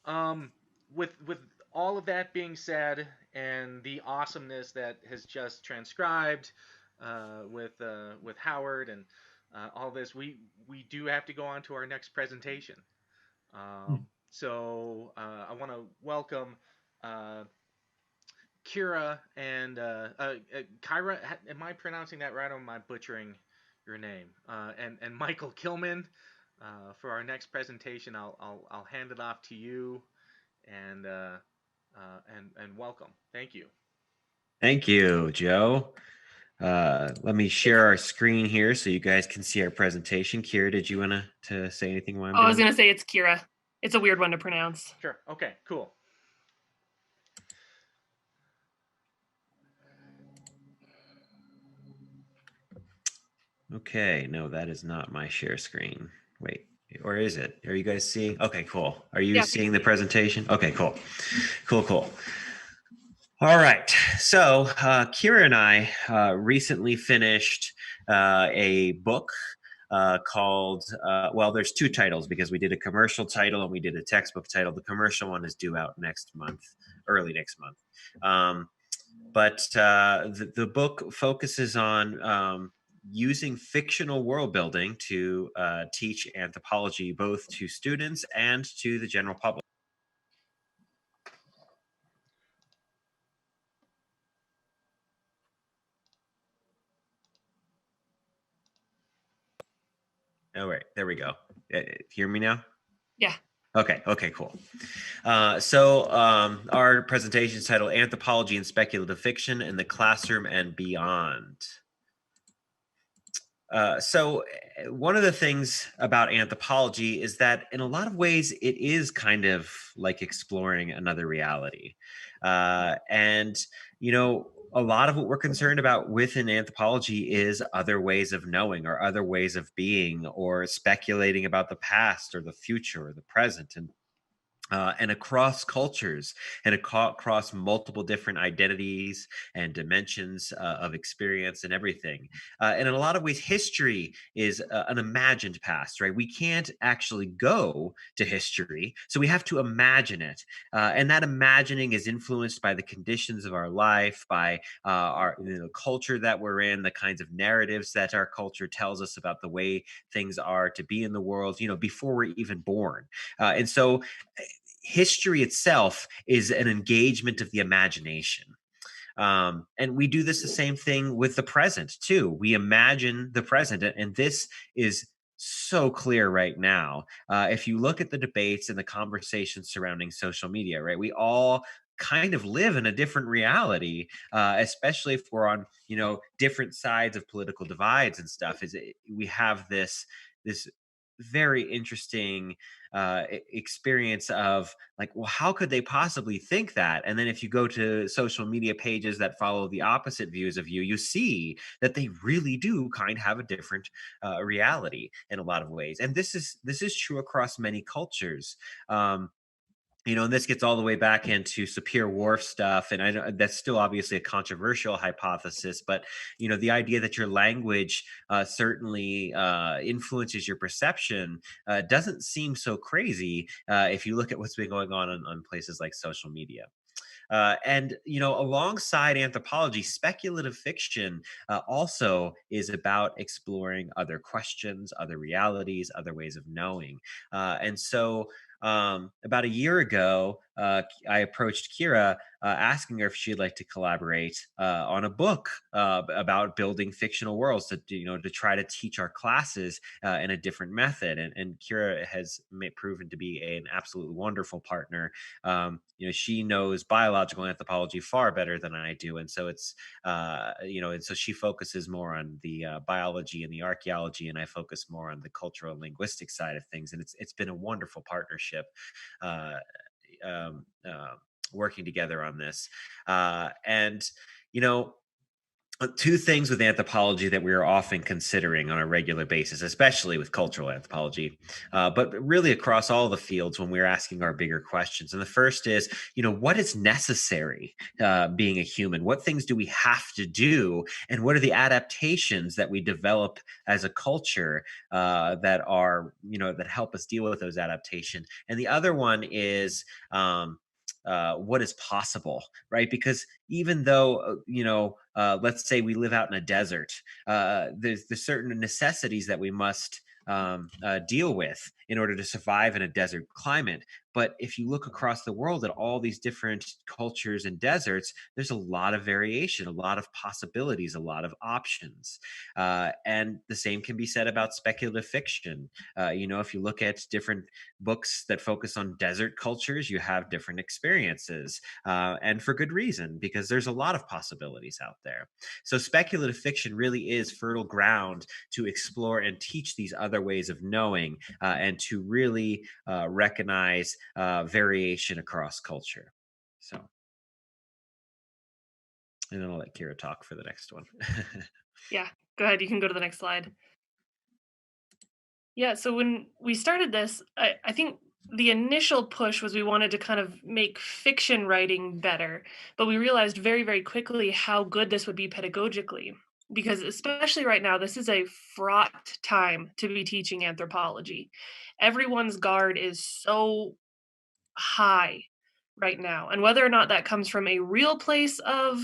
Um, with all of that being said, and the awesomeness that has just transcribed with Howard and all this, we do have to go on to our next presentation. So I want to welcome uh, Kyra and Kyra. Am I pronouncing that right, or am I butchering your name? And Michael Kilman for our next presentation. I'll hand it off to you and and welcome. Thank you. Thank you, Joe. Let me share our screen here so you guys can see our presentation. Kira, did you want to say anything while I'm Oh, I was doing going it? to say it's Kyra. It's a weird one to pronounce. Sure. Okay. Cool. Okay, no, that is not my share screen. Wait, or is it? Are you guys seeing? Okay, cool. Are you Yeah, seeing the presentation? Okay, cool. Cool. All right. So, Kira and I recently finished a book called, well, there's two titles because we did a commercial title and we did a textbook title. The commercial one is due out next month, early next month. But the book focuses on using fictional world building to teach anthropology both to students and to the general public. Oh, right. There we go. Hear me now? yeah. Okay, cool. Our presentation is titled Anthropology and Speculative Fiction in the Classroom and Beyond. One of the things about anthropology is that in a lot of ways it is kind of like exploring another reality. And, you know, a lot of what we're concerned about within anthropology is other ways of knowing or other ways of being or speculating about the past or the future or the present. And across cultures and across multiple different identities and dimensions of experience and everything. And in a lot of ways, history is an imagined past, right? We can't actually go to history, so we have to imagine it. And that imagining is influenced by the conditions of our life, by our culture that we're in, the kinds of narratives that our culture tells us about the way things are to be in the world, before we're even born. And so history itself is an engagement of the imagination. And we do this the same thing with the present too. We imagine the present, and this is so clear right now. If you look at the debates and the conversations surrounding social media, right, we all kind of live in a different reality, especially if we're on different sides of political divides and stuff. We have this very interesting experience of like, well, how could they possibly think that? And then if you go to social media pages that follow the opposite views of you, you see that they really do kind of have a different reality in a lot of ways. And this is true across many cultures. And this gets all the way back into Sapir-Whorf stuff, and I know that's still obviously a controversial hypothesis, but the idea that your language certainly influences your perception doesn't seem so crazy if you look at what's been going on places like social media. And alongside anthropology, speculative fiction also is about exploring other questions, other realities, other ways of knowing. And so about a year ago, I approached Kira asking her if she'd like to collaborate on a book about building fictional worlds to try to teach our classes in a different method. And Kira has proven to be an absolutely wonderful partner. She knows biological anthropology far better than I do, and so and so she focuses more on the biology and the archaeology, and I focus more on the cultural and linguistic side of things. And it's been a wonderful partnership. Uh, um, uh, Working together on this, and you know two things with anthropology that we are often considering on a regular basis, especially with cultural anthropology, but really across all the fields when we're asking our bigger questions. And the first is, what is necessary being a human? What things do we have to do? And what are the adaptations that we develop as a culture that are, that help us deal with those adaptations? And the other one is, what is possible, right? Because even though, let's say we live out in a desert, there's certain necessities that we must deal with in order to survive in a desert climate. But if you look across the world at all these different cultures and deserts, there's a lot of variation, a lot of possibilities, a lot of options. And the same can be said about speculative fiction. If you look at different books that focus on desert cultures, you have different experiences, and for good reason, because there's a lot of possibilities out there. So speculative fiction really is fertile ground to explore and teach these other ways of knowing, and to really recognize variation across culture. So, and then I'll let Kyra talk for the next one. Yeah, go ahead. You can go to the next slide. Yeah, so when we started this, I think the initial push was we wanted to kind of make fiction writing better, but we realized very, very quickly how good this would be pedagogically. Because especially right now, this is a fraught time to be teaching anthropology. Everyone's guard is so high right now. And whether or not that comes from a real place of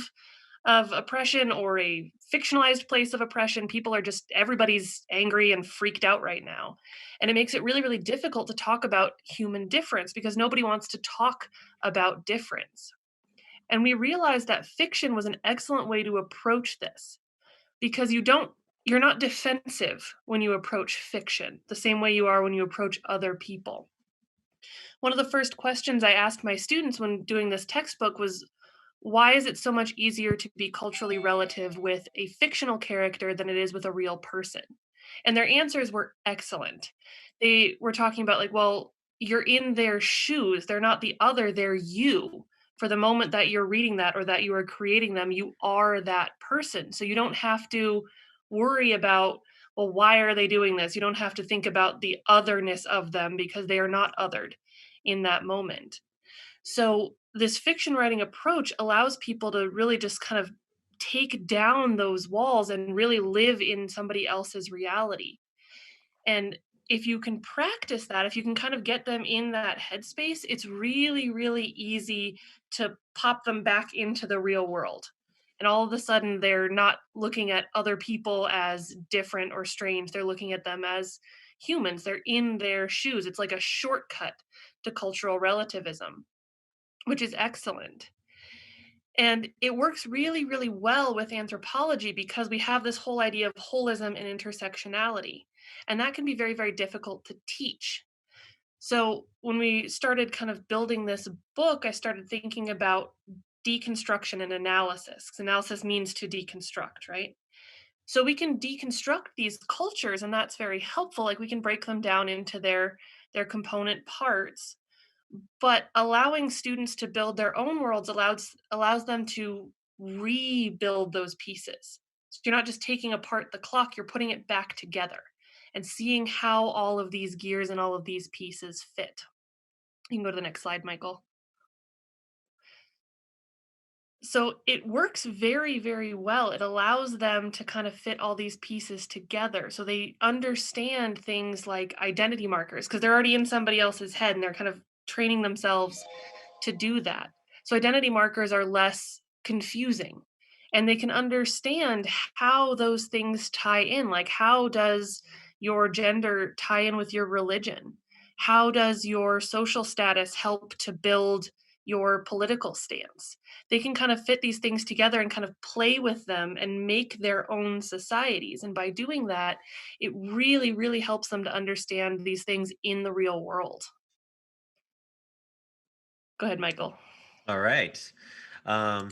oppression or a fictionalized place of oppression, people are just, everybody's angry and freaked out right now. And it makes it really, really difficult to talk about human difference because nobody wants to talk about difference. And we realized that fiction was an excellent way to approach this because you're not defensive when you approach fiction the same way you are when you approach other people. One of the first questions I asked my students when doing this textbook was, why is it so much easier to be culturally relative with a fictional character than it is with a real person? And their answers were excellent. They were talking about, like, well, you're in their shoes. They're not the other, they're you. For the moment that you're reading that or that you are creating them, you are that person. So you don't have to worry about, well, why are they doing this? You don't have to think about the otherness of them because they are not othered in that moment. So this fiction writing approach allows people to really just kind of take down those walls and really live in somebody else's reality. And if you can practice that, if you can kind of get them in that headspace, it's really, really easy to pop them back into the real world. And all of a sudden, they're not looking at other people as different or strange. They're looking at them as humans. They're in their shoes. It's like a shortcut to cultural relativism, which is excellent. And it works really, really well with anthropology because we have this whole idea of holism and intersectionality. And that can be very, very difficult to teach. So when we started kind of building this book, I started thinking about deconstruction and analysis. 'Cause analysis means to deconstruct, right? So we can deconstruct these cultures, and that's very helpful. Like we can break them down into their component parts, but allowing students to build their own worlds allows them to rebuild those pieces. So you're not just taking apart the clock, you're putting it back together and seeing how all of these gears and all of these pieces fit. You can go to the next slide, Michael. So it works very, very well. It allows them to kind of fit all these pieces together. So they understand things like identity markers because they're already in somebody else's head and they're kind of training themselves to do that. So identity markers are less confusing and they can understand how those things tie in. Like, how does your gender tie in with your religion? How does your social status help to build your political stance? They can kind of fit these things together and kind of play with them and make their own societies. And by doing that, it really, really helps them to understand these things in the real world. Go ahead, Michael. All right. Um,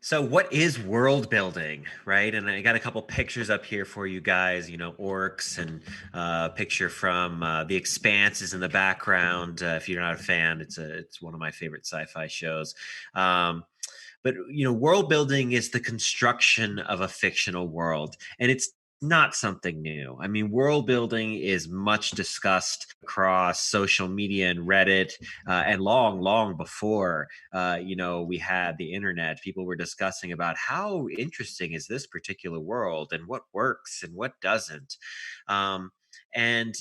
So, what is world building, right? And I got a couple pictures up here for you guys. Orcs, and a picture from The Expanse is in the background. If you're not a fan, it's one of my favorite sci-fi shows. But But world building is the construction of a fictional world, and it's not something new. I mean, world building is much discussed across social media and Reddit, and long, long before we had the internet. People were discussing about how interesting is this particular world and what works and what doesn't. Um, and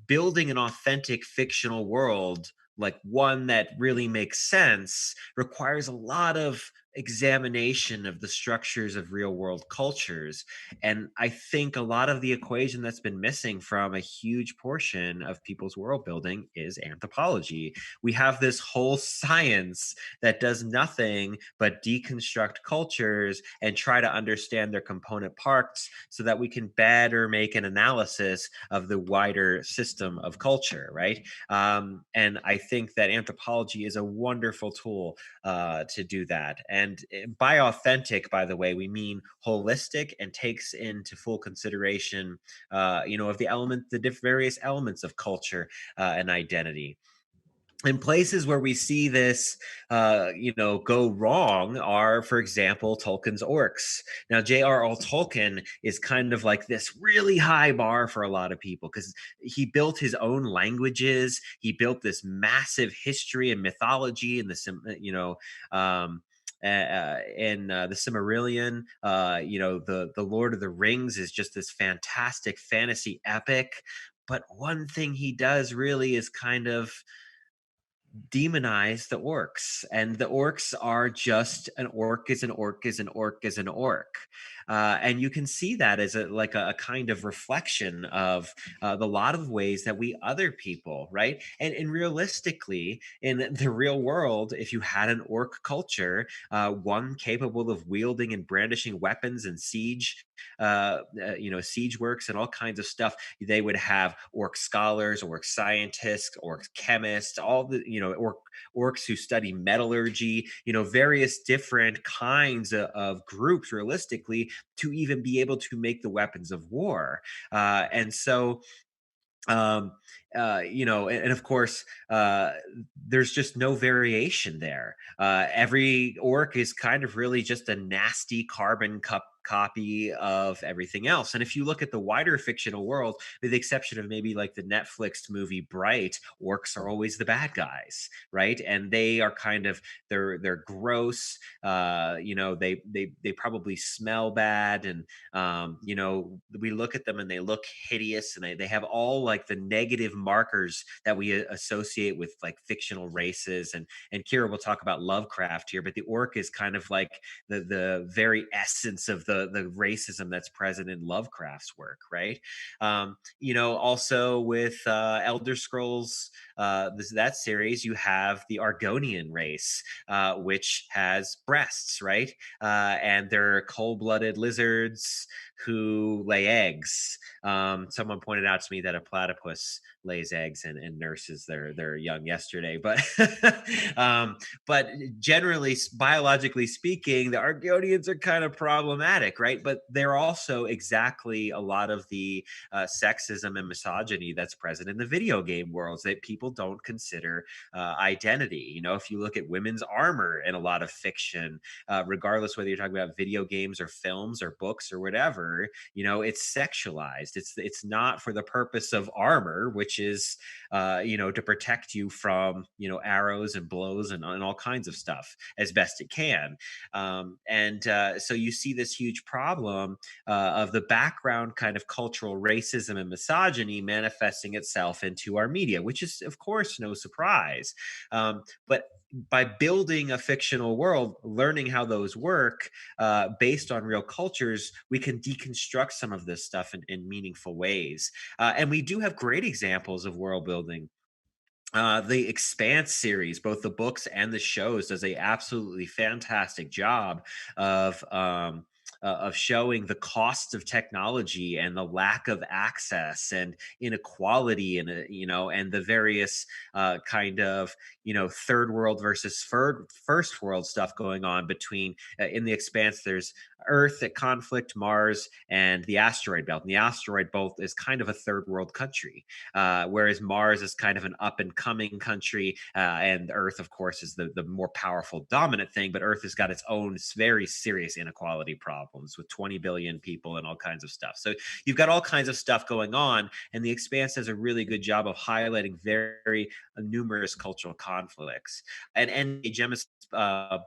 building an authentic fictional world, like one that really makes sense, requires a lot of examination of the structures of real world cultures. And I think a lot of the equation that's been missing from a huge portion of people's world building is anthropology. We have this whole science that does nothing but deconstruct cultures and try to understand their component parts so that we can better make an analysis of the wider system of culture, right? And I think that anthropology is a wonderful tool to do that. And by authentic, by the way, we mean holistic and takes into full consideration, of the various elements of culture and identity. And places where we see this, go wrong are, for example, Tolkien's orcs. Now, J.R.R. Tolkien is kind of like this really high bar for a lot of people because he built his own languages. He built this massive history and mythology and in the Silmarillion. The Lord of the Rings is just this fantastic fantasy epic. But one thing he does really is kind of demonize the orcs, and the orcs are just an orc is an orc is an orc is an orc. And you can see that as a kind of reflection of the lot of ways that we other people, right? And realistically, in the real world, if you had an orc culture, one capable of wielding and brandishing weapons and siege works and all kinds of stuff, they would have orc scholars, orc scientists, orc chemists, all the orcs who study metallurgy, various different kinds of groups realistically to even be able to make the weapons of war. And so um and of course, there's just no variation there. Every orc is kind of really just a nasty copy of everything else. And if you look at the wider fictional world, with the exception of maybe like the Netflix movie Bright, orcs are always the bad guys, right? And they are kind of they're gross. They probably smell bad, and we look at them and they look hideous, and they have all like the negative markers that we associate with like fictional races. And Kyra will talk about Lovecraft here, but the orc is kind of like the very essence of the racism that's present in Lovecraft's work, right? Also with Elder Scrolls, that series, you have the Argonian race, which has breasts, right? And they're cold-blooded lizards who lay eggs. Someone pointed out to me that a platypus lays eggs and nurses their young yesterday, but but generally, biologically speaking, the Argonians are kind of problematic, right? But they're also exactly a lot of the sexism and misogyny that's present in the video game worlds that people don't consider identity. If you look at women's armor in a lot of fiction, regardless whether you're talking about video games or films or books or whatever, it's sexualized. It's not for the purpose of armor, which is to protect you from arrows and blows and all kinds of stuff as best it can. So you see this huge problem of the background kind of cultural racism and misogyny manifesting itself into our media, which is of course no surprise. But by building a fictional world, learning how those work based on real cultures, we can deconstruct some of this stuff in meaningful ways. And we do have great examples of world building. The Expanse series, both the books and the shows, does a absolutely fantastic job of of showing the costs of technology and the lack of access and inequality and and the various kind of third world versus first world stuff going on between in the expanse. There's Earth at conflict, Mars, and the asteroid belt. And the asteroid belt is kind of a third world country, whereas Mars is kind of an up and coming country, and Earth, of course, is the more powerful, dominant thing. But Earth has got its own very serious inequality problems with 20 billion people and all kinds of stuff. So you've got all kinds of stuff going on, and the Expanse does a really good job of highlighting very numerous cultural conflicts. And N.A. Jemisin's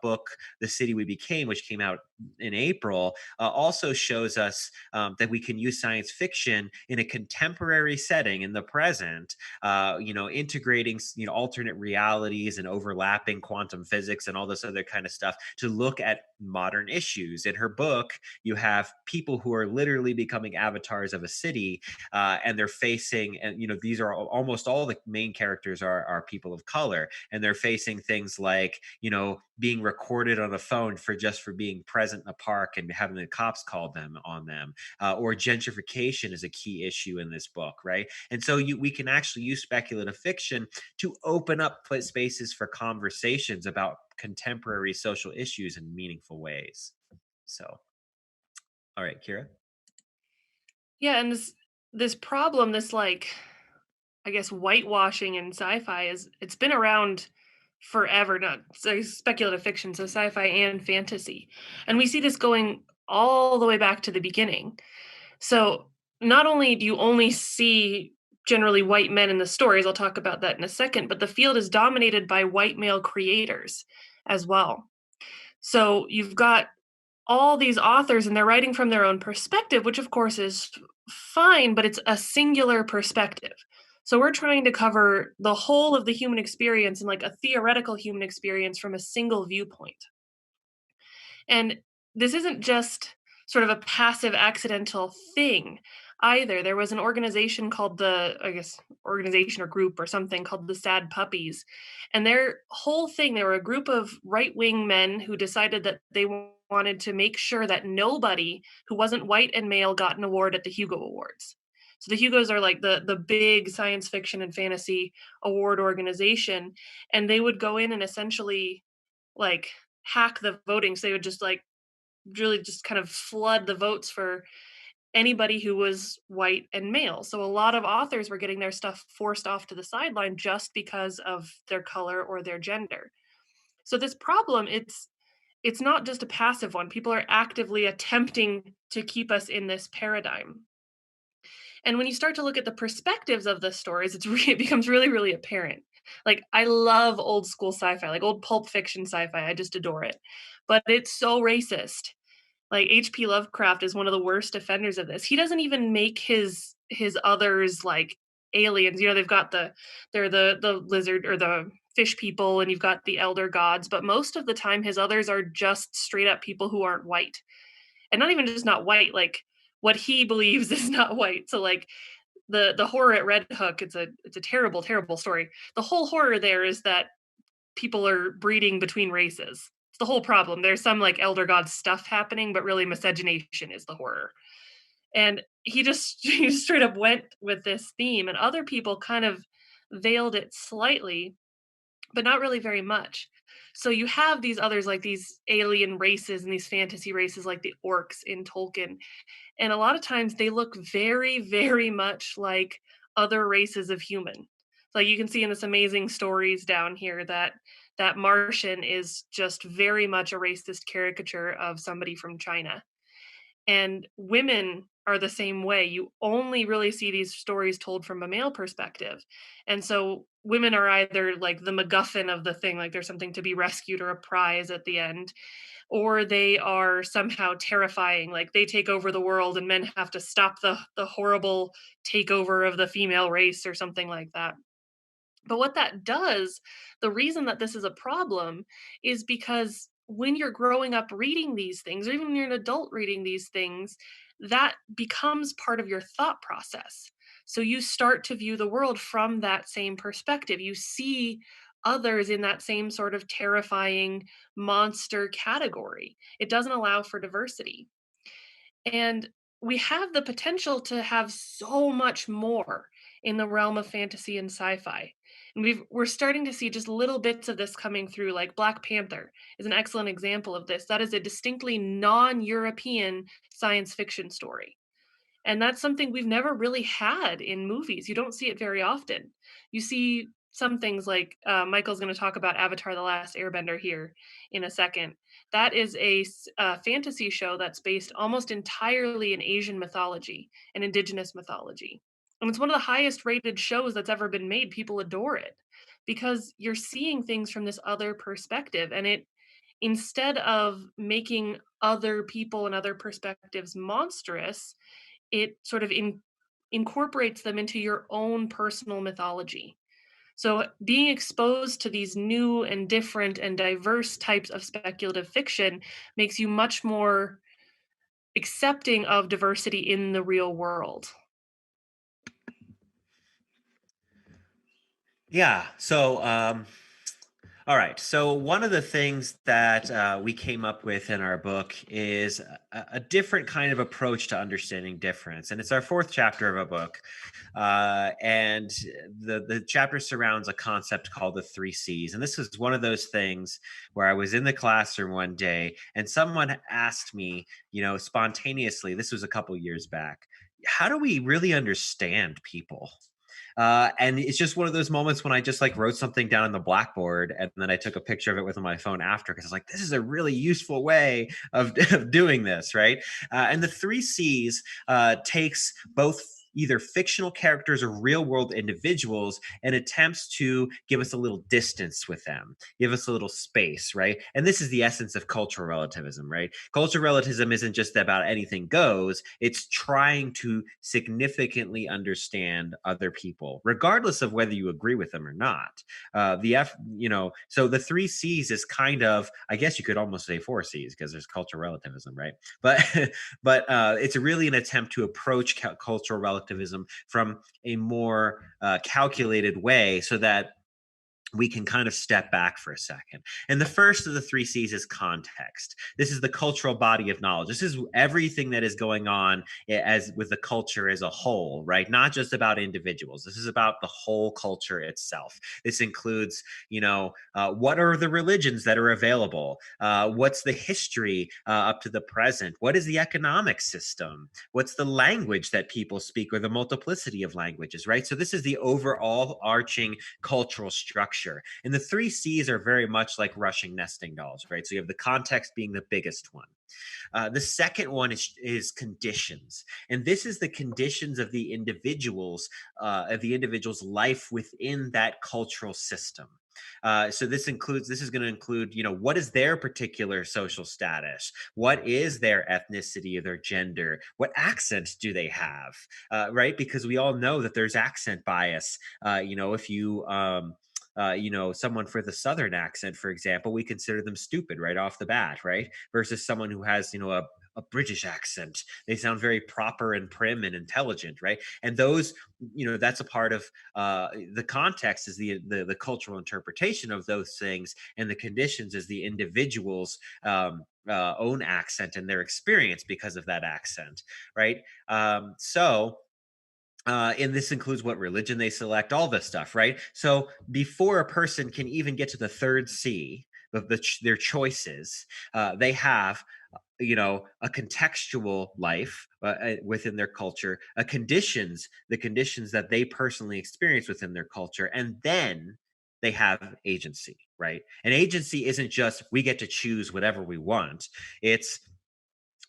book, The City We Became, which came out in April, also shows us that we can use science fiction in a contemporary setting in the present, integrating alternate realities and overlapping quantum physics and all this other kind of stuff to look at modern issues. In her book, you have people who are literally becoming avatars of a city, and they're facing, and these are almost all the main characters are people of color, and they're facing things like being recorded on a phone for being present in a park and having the cops call them on them, or gentrification is a key issue in this book, right? And so we can actually use speculative fiction to open up spaces for conversations about contemporary social issues in meaningful ways. So, all right, Kyra. Yeah, and this problem, this like I guess whitewashing in sci-fi it's been around forever, not so speculative fiction, so sci-fi and fantasy. And we see this going all the way back to the beginning. So not only do you only see generally white men in the stories, I'll talk about that in a second, but the field is dominated by white male creators as well. So you've got all these authors and they're writing from their own perspective, which of course is fine, but it's a singular perspective. So we're trying to cover the whole of the human experience and like a theoretical human experience from a single viewpoint. And this isn't just sort of a passive accidental thing either. There was an organization called organization or group or something called the Sad Puppies. And their whole thing, they were a group of right wing men who decided that they wanted to make sure that nobody who wasn't white and male got an award at the Hugo Awards. So the Hugos are like the big science fiction and fantasy award organization. And they would go in and essentially like hack the voting. So they would just like really just kind of flood the votes for anybody who was white and male. So a lot of authors were getting their stuff forced off to the sideline just because of their color or their gender. So this problem, it's not just a passive one. People are actively attempting to keep us in this paradigm. And when you start to look at the perspectives of the stories, it becomes really, really apparent. Like I love old school sci-fi, like old pulp fiction sci-fi. I just adore it. But it's so racist. Like H.P. Lovecraft is one of the worst offenders of this. He doesn't even make his others like aliens. They've got they're the lizard or the fish people, and you've got the elder gods, but most of the time his others are just straight up people who aren't white. And not even just not white, like what he believes is not white. So like the horror at Red Hook, it's a terrible, terrible story. The whole horror there is that people are breeding between races. It's the whole problem. There's some like elder god stuff happening, but really miscegenation is the horror. And he just straight up went with this theme, and other people kind of veiled it slightly, but not really very much. So you have these others like these alien races and these fantasy races like the orcs in Tolkien. And a lot of times they look very, very much like other races of human. Like you can see in this amazing stories down here that that Martian is just very much a racist caricature of somebody from China. And women are the same way. You only really see these stories told from a male perspective. And so women are either like the MacGuffin of the thing, like there's something to be rescued or a prize at the end, or they are somehow terrifying, like they take over the world and men have to stop the horrible takeover of the female race or something like that. But what that does, the reason that this is a problem is because when you're growing up reading these things, or even when you're an adult reading these things, that becomes part of your thought process. So you start to view the world from that same perspective. You see others in that same sort of terrifying monster category. It doesn't allow for diversity. And we have the potential to have so much more in the realm of fantasy and sci-fi. And we're starting to see just little bits of this coming through, like Black Panther is an excellent example of this. That is a distinctly non-European science fiction story. And that's something we've never really had in movies. You don't see it very often. You see some things like Michael's going to talk about Avatar: The Last Airbender here in a second. That is a fantasy show that's based almost entirely in Asian mythology and indigenous mythology. And it's one of the highest rated shows that's ever been made. People adore it because you're seeing things from this other perspective. And it, instead of making other people and other perspectives monstrous, it sort of incorporates them into your own personal mythology. So being exposed to these new and different and diverse types of speculative fiction makes you much more accepting of diversity in the real world. Yeah. So, all right. So, one of the things that we came up with in our book is a different kind of approach to understanding difference. And it's our fourth chapter of a book. And the chapter surrounds a concept called the three C's. And this was one of those things where I was in the classroom one day and someone asked me, spontaneously, this was a couple years back, how do we really understand people? And it's just one of those moments when I just like wrote something down on the blackboard and then I took a picture of it with my phone after because I was like, this is a really useful way of doing this, right? And the three C's takes both either fictional characters or real world individuals and attempts to give us a little distance with them, give us a little space, right? And this is the essence of cultural relativism, right? Cultural relativism isn't just about anything goes, it's trying to significantly understand other people, regardless of whether you agree with them or not. So the three C's is kind of, I guess you could almost say four C's because there's cultural relativism, right? But it's really an attempt to approach cultural relativism from a more calculated way so that we can kind of step back for a second. And the first of the three C's is context. This is the cultural body of knowledge. This is everything that is going on as with the culture as a whole, right? Not just about individuals. This is about the whole culture itself. This includes, what are the religions that are available? What's the history up to the present? What is the economic system? What's the language that people speak or the multiplicity of languages, right? So this is the overall arching cultural structure. And the three C's are very much like Russian nesting dolls, right? So you have the context being the biggest one. The second one is conditions, and this is the conditions of the individual's life within that cultural system. So this is going to include, what is their particular social status? What is their ethnicity or their gender? What accent do they have? Right? Because we all know that there's accent bias. If you someone for the Southern accent, for example, we consider them stupid right off the bat, right? Versus someone who has, a British accent. They sound very proper and prim and intelligent, right? And those, that's a part of the context is the cultural interpretation of those things, and the conditions is the individual's own accent and their experience because of that accent, right? And this includes what religion they select, all this stuff, right? So before a person can even get to the third C, their choices, they have a contextual life within their culture, the conditions that they personally experience within their culture, and then they have agency, right? And agency isn't just we get to choose whatever we want. It's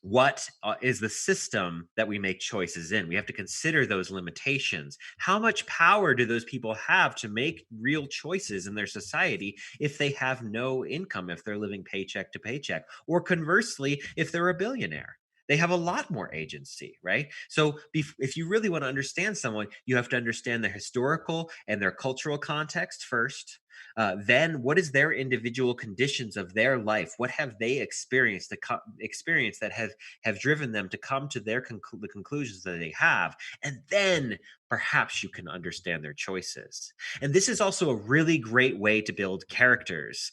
what is the system that we make choices in. We have to consider those limitations. How much power do those people have to make real choices in their society if they have no income, if they're living paycheck to paycheck? Or conversely, if they're a billionaire, they have a lot more agency, right? So if you really want to understand someone, you have to understand their historical and their cultural context first. then what is their individual conditions of their life? What have they experienced, experience that have driven them to come to their the conclusions that they have? And then perhaps you can understand their choices. And this is also a really great way to build characters,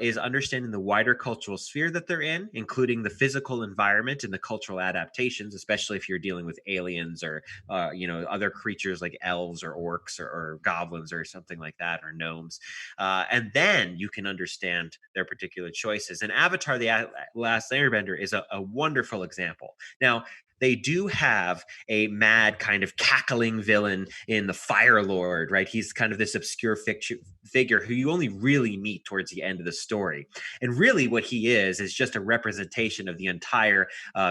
is understanding the wider cultural sphere that they're in, including the physical environment and the cultural adaptations, especially if you're dealing with aliens or other creatures like elves or orcs or goblins or something like that, or gnomes. And then you can understand their particular choices. And Avatar: The Last Airbender is a wonderful example. Now, they do have a mad kind of cackling villain in the Fire Lord, right? He's kind of this obscure figure who you only really meet towards the end of the story. And really what he is just a representation of the entire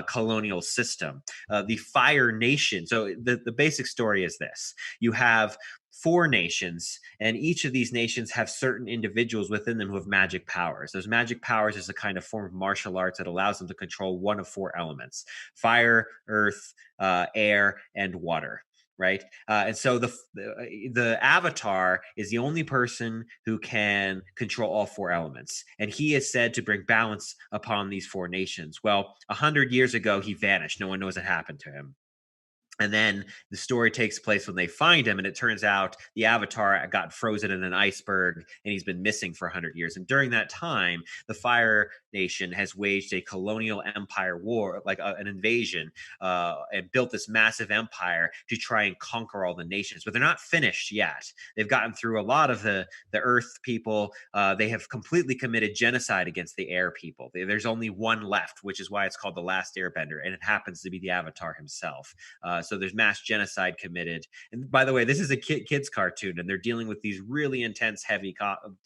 colonial system, the Fire Nation. So the basic story is this. You have 4 nations, and each of these nations have certain individuals within them who have magic powers. Those magic powers is a kind of form of martial arts that allows them to control one of 4 elements: fire, earth, air, and water. Right, and so the Avatar is the only person who can control all 4 elements, and he is said to bring balance upon these 4 nations. Well, 100 years ago, he vanished. No one knows what happened to him. And then the story takes place when they find him, and it turns out the Avatar got frozen in an iceberg, and he's been missing for 100 years. And during that time, the Fire Nation has waged a colonial empire war, like an invasion, and built this massive empire to try and conquer all the nations. But they're not finished yet. They've gotten through a lot of the Earth people. They have completely committed genocide against the Air people. There's only one left, which is why it's called The Last Airbender, and it happens to be the Avatar himself. So there's mass genocide committed. And by the way, this is a kid's cartoon, and they're dealing with these really intense, heavy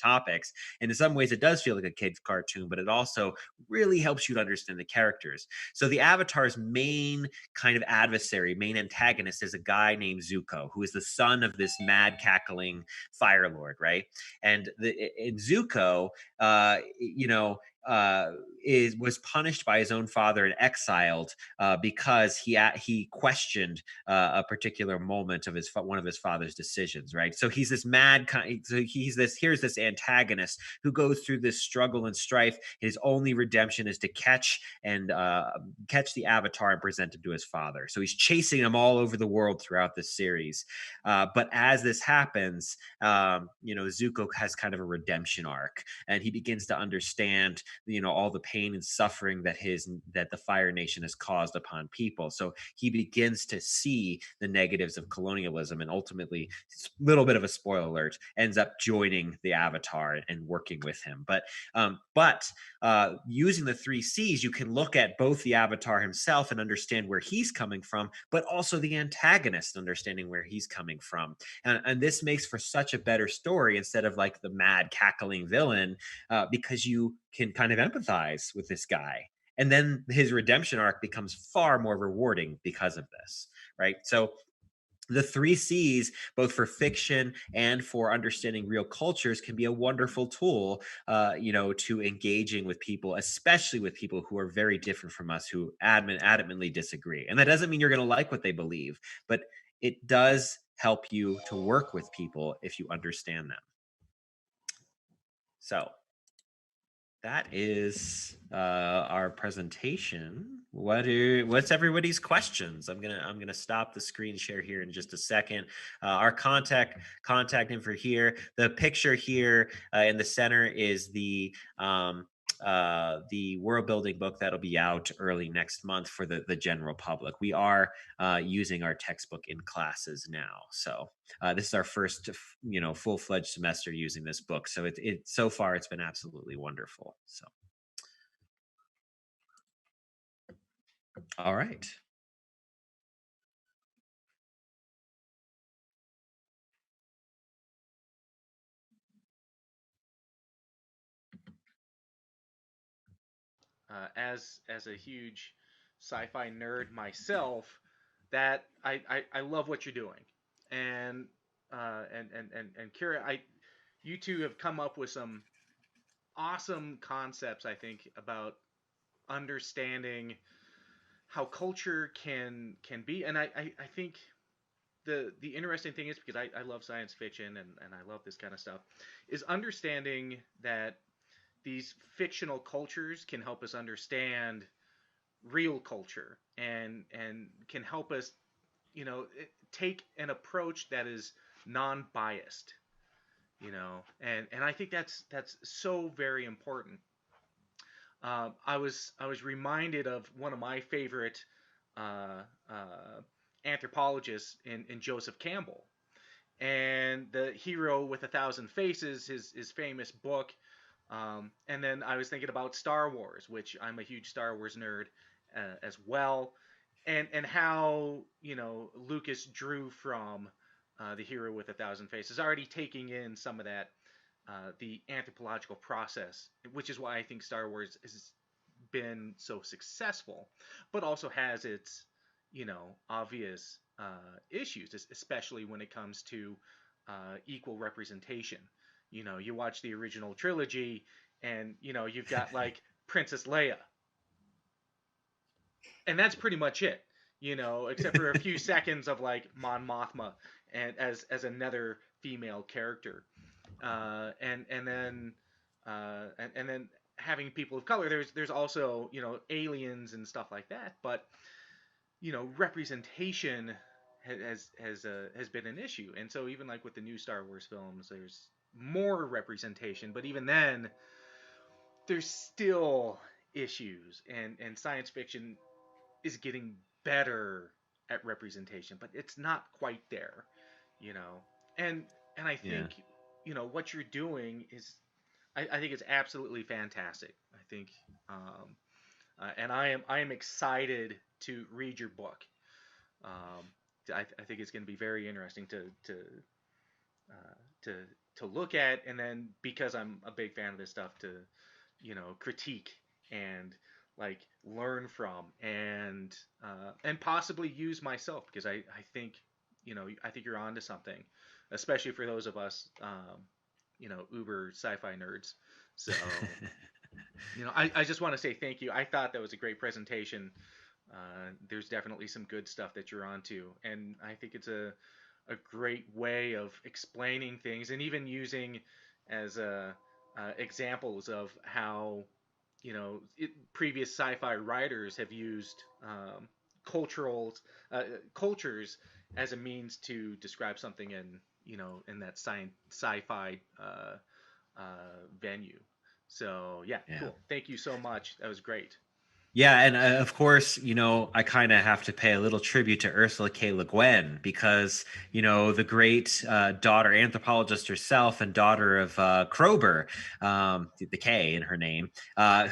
topics. And in some ways, it does feel like a kid's cartoon, but it also really helps you to understand the characters. So the Avatar's main kind of adversary, main antagonist, is a guy named Zuko, who is the son of this mad, cackling Fire Lord, right? And in Zuko, was punished by his own father and exiled because he questioned a particular moment of one of his father's decisions, right? So he's this mad kind. So here's this antagonist who goes through this struggle and strife. His only redemption is to catch the Avatar and present him to his father. So he's chasing him all over the world throughout this series. But as this happens, Zuko has kind of a redemption arc, and he begins to understand all the pain and suffering that the Fire Nation has caused upon people. So he begins to see the negatives of colonialism, and ultimately, a little bit of a spoiler alert, ends up joining the Avatar and working with him. But using the 3 C's, you can look at both the Avatar himself and understand where he's coming from, but also the antagonist, understanding where he's coming from. And this makes for such a better story instead of like the mad cackling villain, because you can kind of empathize with this guy. And then his redemption arc becomes far more rewarding because of this, right? So the 3 C's, both for fiction and for understanding real cultures, can be a wonderful tool, to engaging with people, especially with people who are very different from us, who adamantly disagree. And that doesn't mean you're going to like what they believe, but it does help you to work with people if you understand them. So that is our presentation. What's everybody's questions? I'm gonna stop the screen share here in just a second. Our contact info here. The picture here in the center is the world building book that'll be out early next month for the general public. We are using our textbook in classes now, so this is our first full-fledged semester using this book. So it so far it's been absolutely wonderful. So all right. As a huge sci-fi nerd myself, that I love what you're doing, and Kyra, you two have come up with some awesome concepts, I think, about understanding how culture can be, and I think the interesting thing is, because I love science fiction and I love this kind of stuff, is understanding that these fictional cultures can help us understand real culture, and can help us, take an approach that is non-biased, and I think that's so very important. I was reminded of one of my favorite uh, anthropologists in Joseph Campbell, and the Hero with a Thousand Faces, his famous book. And then I was thinking about Star Wars, which I'm a huge Star Wars nerd as well, and how Lucas drew from the Hero with a Thousand Faces, already taking in some of that, the anthropological process, which is why I think Star Wars has been so successful, but also has its obvious issues, especially when it comes to equal representation. You watch the original trilogy, and you've got like Princess Leia, and that's pretty much it. Except for a few seconds of like Mon Mothma, and as another female character, and then and then having people of color. There's also aliens and stuff like that, but representation has been an issue, and so even like with the new Star Wars films, there's more representation, but even then, there's still issues, and science fiction is getting better at representation, but it's not quite there, you know. And I Yeah. think what you're doing is, I think it's absolutely fantastic. I think, and I am excited to read your book. Um, I think it's going to be very interesting uh, to to look at, and then because I'm a big fan of this stuff, to critique and like learn from, and possibly use myself, because I think I think you're onto something, especially for those of us uber sci-fi nerds. So I just want to say thank you. I thought that was a great presentation. There's definitely some good stuff that you're onto, and I think it's a great way of explaining things, and even using as examples of how previous sci-fi writers have used cultural uh, cultures as a means to describe something in that sci-fi venue. So yeah, Yeah. cool. Thank you so much. That was great. Yeah, and of course, I kind of have to pay a little tribute to Ursula K. Le Guin because, the great daughter anthropologist herself and daughter of Kroeber, the K in her name,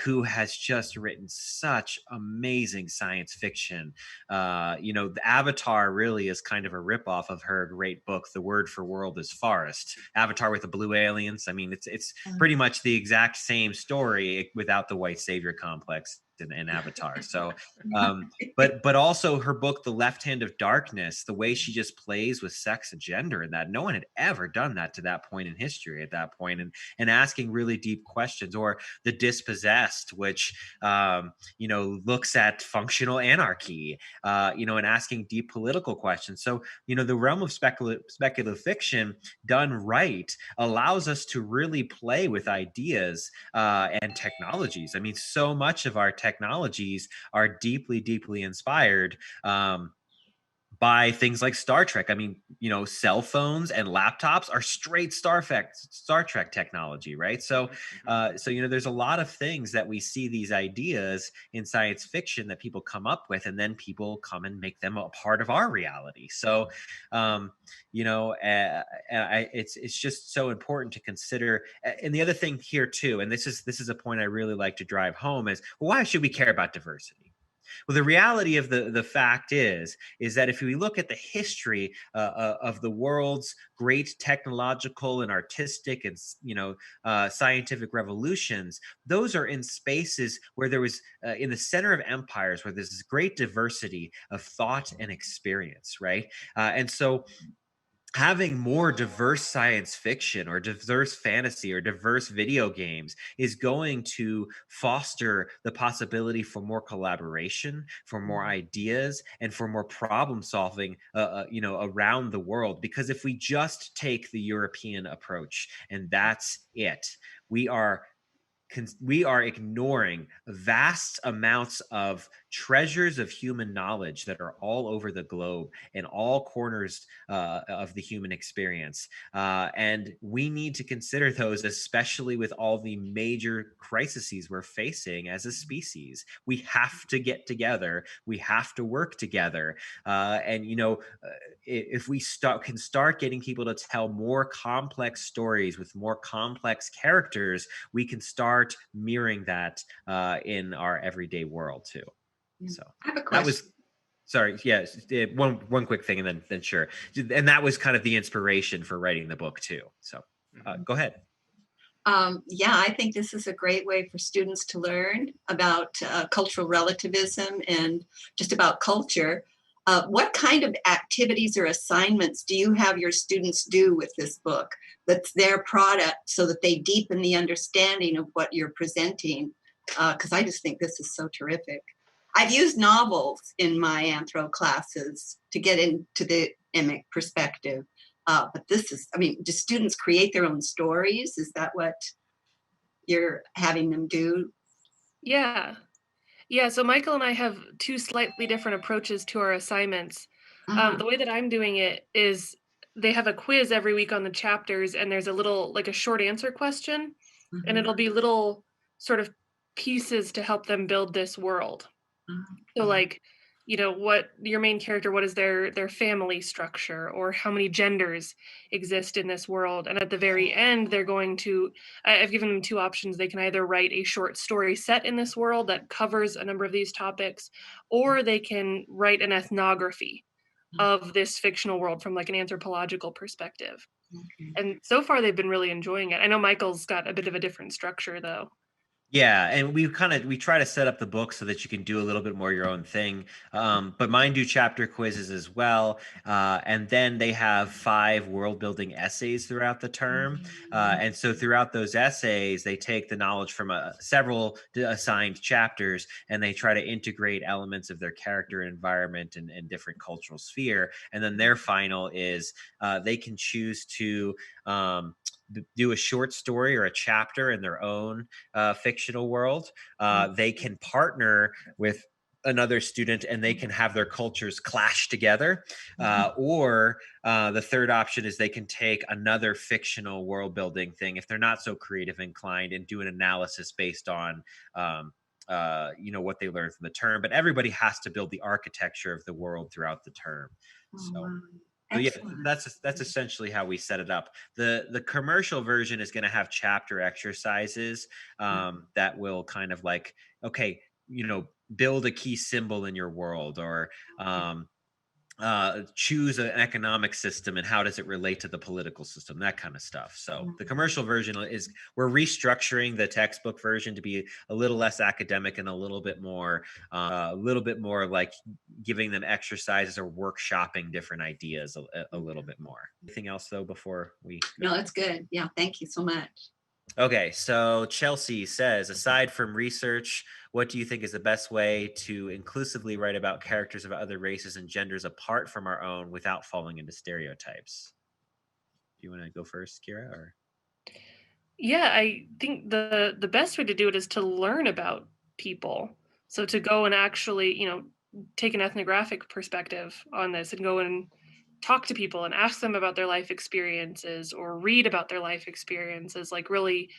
who has just written such amazing science fiction. The Avatar really is kind of a ripoff of her great book, The Word for World is Forest. Avatar with the blue aliens. I mean, it's pretty much the exact same story without the white savior complex in Avatar. So, but also her book, The Left Hand of Darkness, the way she just plays with sex and gender, and that no one had ever done that to that point in history at that point, and asking really deep questions, or The Dispossessed, which looks at functional anarchy, and asking deep political questions. So, the realm of speculative fiction done right allows us to really play with ideas and technologies. I mean, so much of our technologies are deeply, deeply inspired by things like Star Trek. I mean, cell phones and laptops are straight Star Trek technology, right? So, there's a lot of things that we see these ideas in science fiction that people come up with, and then people come and make them a part of our reality. So, it's just so important to consider. And the other thing here too, and this is a point I really like to drive home, is, well, why should we care about diversity? Well, the reality of the fact is that if we look at the history of the world's great technological and artistic and scientific revolutions, those are in spaces where there was in the center of empires, where there's this great diversity of thought and experience, right? And so having more diverse science fiction or diverse fantasy or diverse video games is going to foster the possibility for more collaboration, for more ideas, and for more problem solving, around the world. Because if we just take the European approach and that's it, we are we are ignoring vast amounts of treasures of human knowledge that are all over the globe in all corners of the human experience. And we need to consider those, especially with all the major crises we're facing as a species. We have to get together. We have to work together. If we can start getting people to tell more complex stories with more complex characters, we can start mirroring that in our everyday world too. So I have a that question. was, sorry, yes, one quick thing, and then sure, and that was kind of the inspiration for writing the book too. So go ahead. Yeah, I think this is a great way for students to learn about cultural relativism and just about culture. What kind of activities or assignments do you have your students do with this book that's their product so that they deepen the understanding of what you're presenting? Because I just think this is so terrific. I've used novels in my anthro classes to get into the emic perspective. But this is, I mean, do students create their own stories? Is that what you're having them do? Yeah. Yeah, so Michael and I have two slightly different approaches to our assignments. The way that I'm doing it is they have a quiz every week on the chapters, and there's a little, like a short answer question, and it'll be little sort of pieces to help them build this world. So like, what your main character, what is their family structure, or how many genders exist in this world? And at the very end, they're going to, I've given them two options. They can either write a short story set in this world that covers a number of these topics, or they can write an ethnography of this fictional world from like an anthropological perspective. And so far they've been really enjoying it. I know Michael's got a bit of a different structure though. Yeah, and we try to set up the book so that you can do a little bit more your own thing. But mine do chapter quizzes as well, and then they have 5 world building essays throughout the term. And so throughout those essays, they take the knowledge from several assigned chapters, and they try to integrate elements of their character and environment and different cultural sphere. And then their final is they can choose to do a short story or a chapter in their own fictional world. They can partner with another student and they can have their cultures clash together. Or the third option is they can take another fictional world building thing if they're not so creative inclined and do an analysis based on what they learned from the term. But everybody has to build the architecture of the world throughout the term. So yeah, that's essentially how we set it up. The commercial version is going to have chapter exercises that will kind of like, okay, build a key symbol in your world, or choose an economic system and how does it relate to the political system, that kind of stuff. So the commercial version is, we're restructuring the textbook version to be a little less academic and a little bit more like giving them exercises or workshopping different ideas a little bit more. Anything else though before we go? No, that's good. Yeah, thank you so much. Okay, so Chelsea says, aside from research, what do you think is the best way to inclusively write about characters of other races and genders apart from our own without falling into stereotypes? Do you want to go first, Kyra? Or? Yeah, I think the best way to do it is to learn about people. So to go and actually, take an ethnographic perspective on this and go and talk to people and ask them about their life experiences or read about their life experiences, like really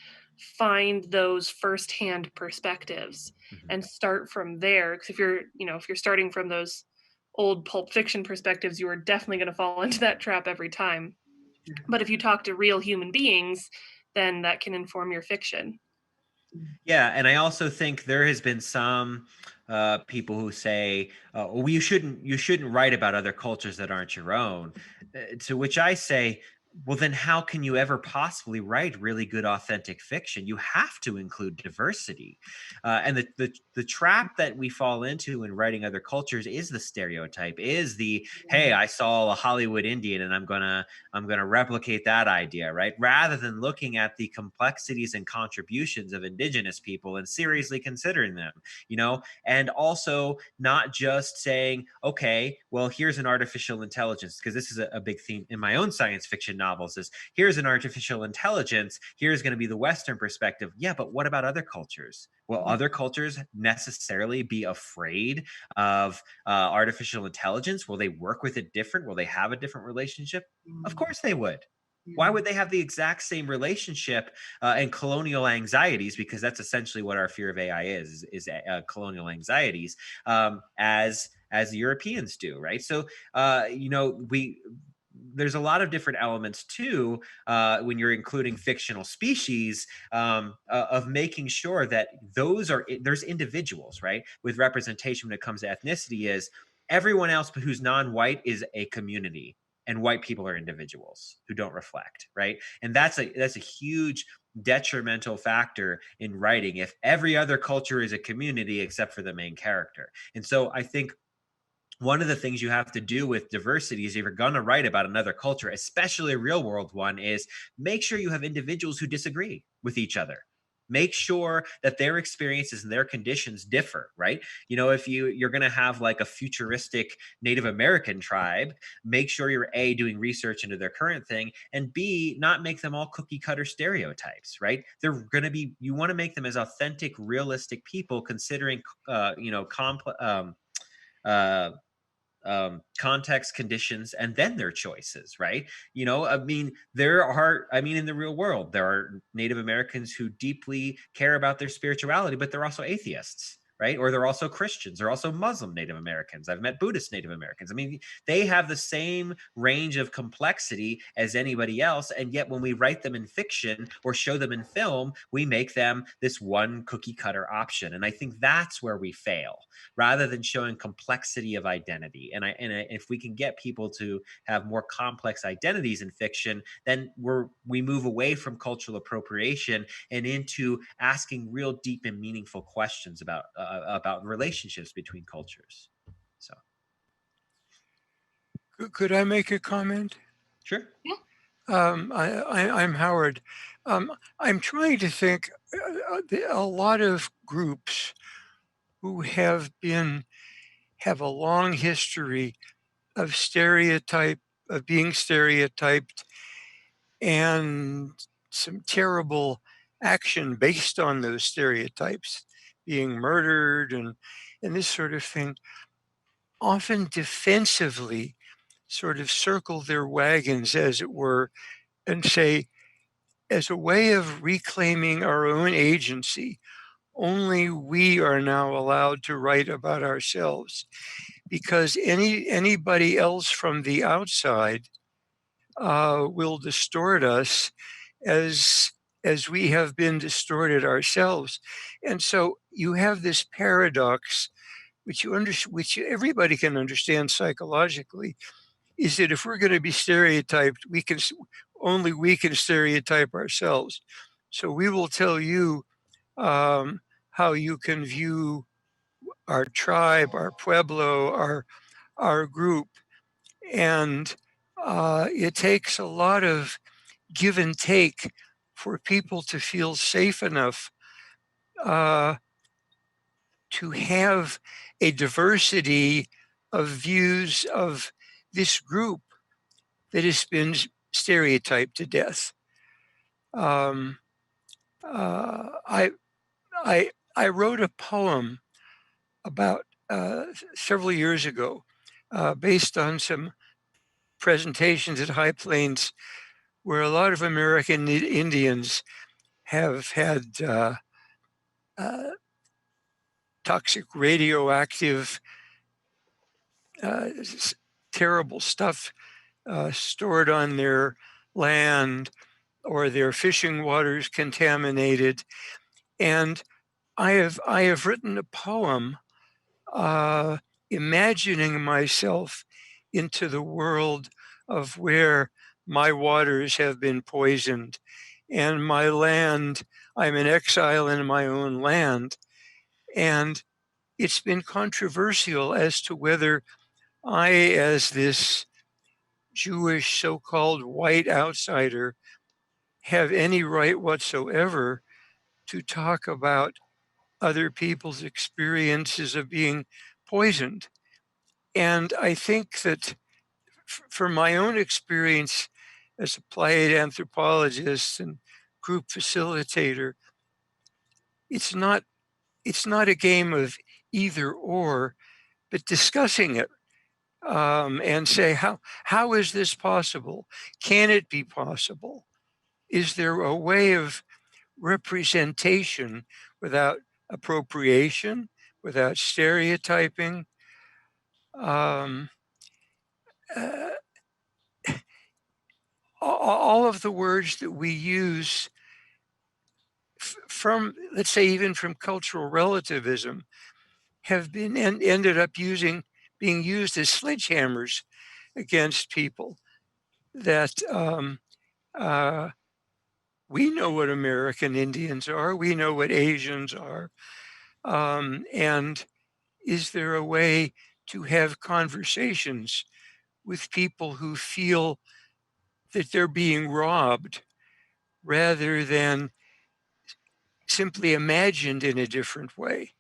find those firsthand perspectives and start from there. Because if you're starting from those old pulp fiction perspectives, you are definitely going to fall into that trap every time. But if you talk to real human beings, then that can inform your fiction. Yeah, and I also think there has been some people who say, well, you shouldn't write about other cultures that aren't your own. To which I say, well, then how can you ever possibly write really good, authentic fiction? You have to include diversity. And the trap that we fall into in writing other cultures is the stereotype, is the, hey, I saw a Hollywood Indian and I'm gonna replicate that idea, right? Rather than looking at the complexities and contributions of indigenous people and seriously considering them, and also not just saying, okay, well, here's an artificial intelligence, because this is a big theme in my own science fiction novels, is here's an artificial intelligence, here's going to be the Western perspective. Yeah, but what about other cultures? Will other cultures necessarily be afraid of artificial intelligence? Will they work with it different? Will they have a different relationship? Of course they would. Why would they have the exact same relationship and colonial anxieties? Because that's essentially what our fear of AI is colonial anxieties, as the Europeans do, right? So there's a lot of different elements too, when you're including fictional species, of making sure that there's individuals, right, with representation when it comes to ethnicity. Is everyone else who's non-white is a community, and white people are individuals who don't reflect, right? And that's a huge detrimental factor in writing if every other culture is a community except for the main character. And so I think one of the things you have to do with diversity is, if you're going to write about another culture, especially a real world one, is make sure you have individuals who disagree with each other. Make sure that their experiences and their conditions differ, right? If you're going to have like a futuristic Native American tribe, make sure you're A, doing research into their current thing, and B, not make them all cookie cutter stereotypes, right? They're going to be, you want to make them as authentic, realistic people, considering, context, conditions, and then their choices, right? In the real world, there are Native Americans who deeply care about their spirituality, but they're also atheists, right? Or they're also Christians. They're also Muslim Native Americans. I've met Buddhist Native Americans. They have the same range of complexity as anybody else. And yet when we write them in fiction or show them in film, we make them this one cookie cutter option. And I think that's where we fail, rather than showing complexity of identity. And if we can get people to have more complex identities in fiction, then we move away from cultural appropriation and into asking real deep and meaningful questions about relationships between cultures. So, could I make a comment? Sure. I'm Howard. I'm trying to think. A lot of groups who have a long history of being stereotyped, and some terrible action based on those stereotypes, being murdered and this sort of thing, often defensively sort of circle their wagons, as it were, and say, as a way of reclaiming our own agency, only we are now allowed to write about ourselves, because anybody else from the outside will distort us as we have been distorted ourselves. And so you have this paradox, which everybody can understand psychologically, is that if we're going to be stereotyped, only we can stereotype ourselves. So we will tell you how you can view our tribe, our pueblo, our group, and it takes a lot of give and take for people to feel safe enough to have a diversity of views of this group that has been stereotyped to death. I wrote a poem about several years ago, based on some presentations at High Plains, where a lot of American Indians have had toxic radioactive terrible stuff stored on their land, or their fishing waters contaminated. And I have written a poem imagining myself into the world of where my waters have been poisoned, and my land, I'm in exile in my own land. And it's been controversial as to whether I, as this Jewish so-called white outsider, have any right whatsoever to talk about other people's experiences of being poisoned. And I think that from my own experience as applied anthropologist and group facilitator, it's not a game of either or, but discussing it and say how is this possible? Can it be possible? Is there a way of representation without appropriation, without stereotyping? Um, uh, all of the words that we use from, let's say, even from cultural relativism, have been ended up being used as sledgehammers against people. That uh, we know what American Indians are, we know what Asians are, and is there a way to have conversations with people who feel that they're being robbed rather than simply imagined in a different way?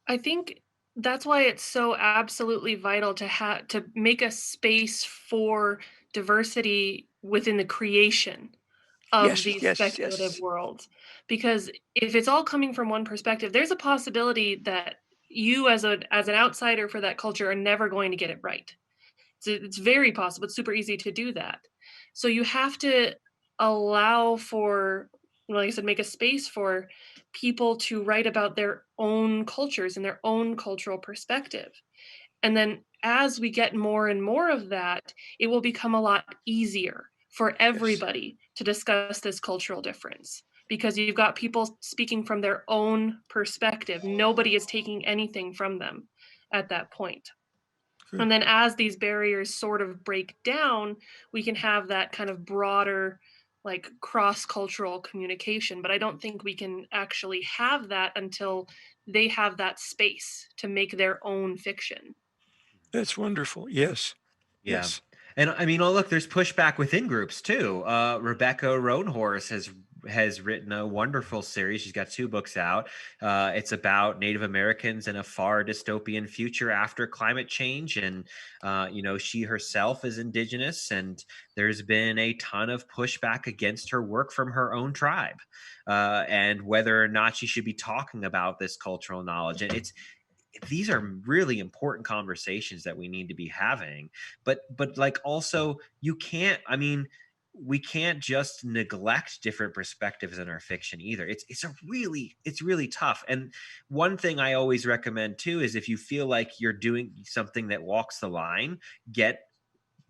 I think that's why it's so absolutely vital to make a space for diversity within the creation of Yes, these yes, speculative yes. worlds. Because if it's all coming from one perspective, there's a possibility that you as an outsider for that culture are never going to get it right. So it's very possible. It's super easy to do that. So you have to allow for, like I said, make a space for people to write about their own cultures and their own cultural perspective. And then as we get more and more of that, it will become a lot easier for Yes. everybody to discuss this cultural difference because you've got people speaking from their own perspective. Nobody is taking anything from them at that point. Good. And then as these barriers sort of break down, we can have that kind of broader, like cross-cultural communication. But I don't think we can actually have that until they have that space to make their own fiction. That's wonderful. Yes. Yeah. Yes. And I mean, oh look, there's pushback within groups too. Rebecca Roanhorse has written a wonderful series. She's got 2 books out. It's about Native Americans in a far dystopian future after climate change, and she herself is indigenous, and there's been a ton of pushback against her work from her own tribe, and whether or not she should be talking about this cultural knowledge. And these are really important conversations that we need to be having, but like also you can't, I mean, we can't just neglect different perspectives in our fiction either. It's really tough. And one thing I always recommend too is if you feel like you're doing something that walks the line, get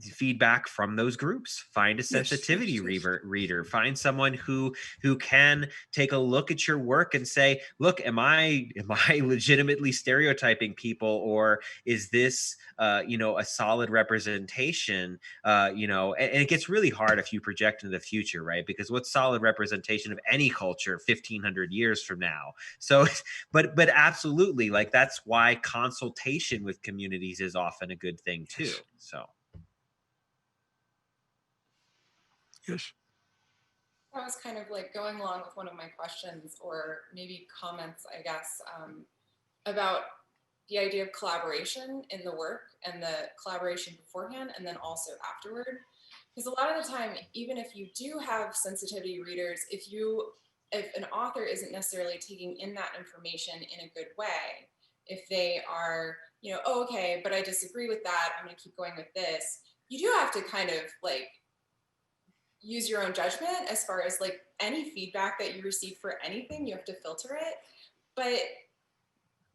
feedback from those groups. Find a Yes. sensitivity Yes. Yes. reader. Find someone who can take a look at your work and say, look, am I legitimately stereotyping people, or is this a solid representation? And it gets really hard if you project into the future, right? Because what's solid representation of any culture 1500 years from now? So but absolutely, like, that's why consultation with communities is often a good thing too. Yes. So Yes. I was kind of like going along with one of my questions, or maybe comments, I guess, about the idea of collaboration in the work and the collaboration beforehand and then also afterward. Because a lot of the time, even if you do have sensitivity readers, if an author isn't necessarily taking in that information in a good way, if they are, oh, okay, but I disagree with that, I'm going to keep going with this, you do have to kind of like use your own judgment as far as like any feedback that you receive for anything, you have to filter it. But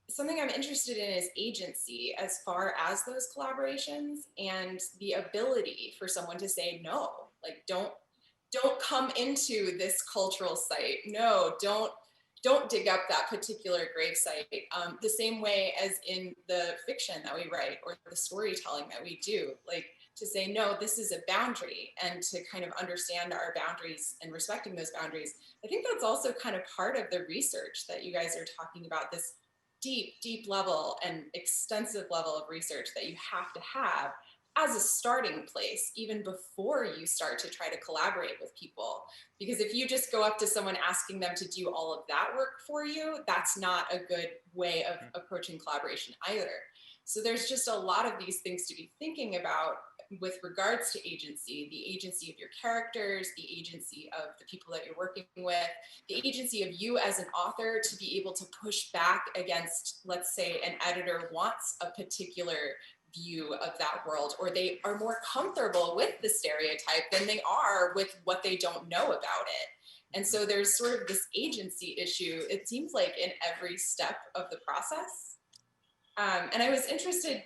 something I'm interested in is agency as far as those collaborations and the ability for someone to say no, like don't come into this cultural site. No, don't dig up that particular grave site. The same way as in the fiction that we write or the storytelling that we do, like to say, no, this is a boundary, and to kind of understand our boundaries and respecting those boundaries. I think that's also kind of part of the research that you guys are talking about, this deep level and extensive level of research that you have to have as a starting place, even before you start to try to collaborate with people. Because if you just go up to someone asking them to do all of that work for you, that's not a good way of approaching collaboration either. So there's just a lot of these things to be thinking about with regards to agency, the agency of your characters, the agency of the people that you're working with, the agency of you as an author to be able to push back against, let's say, an editor wants a particular view of that world, or they are more comfortable with the stereotype than they are with what they don't know about it. And so there's sort of this agency issue, it seems like, in every step of the process. And I was interested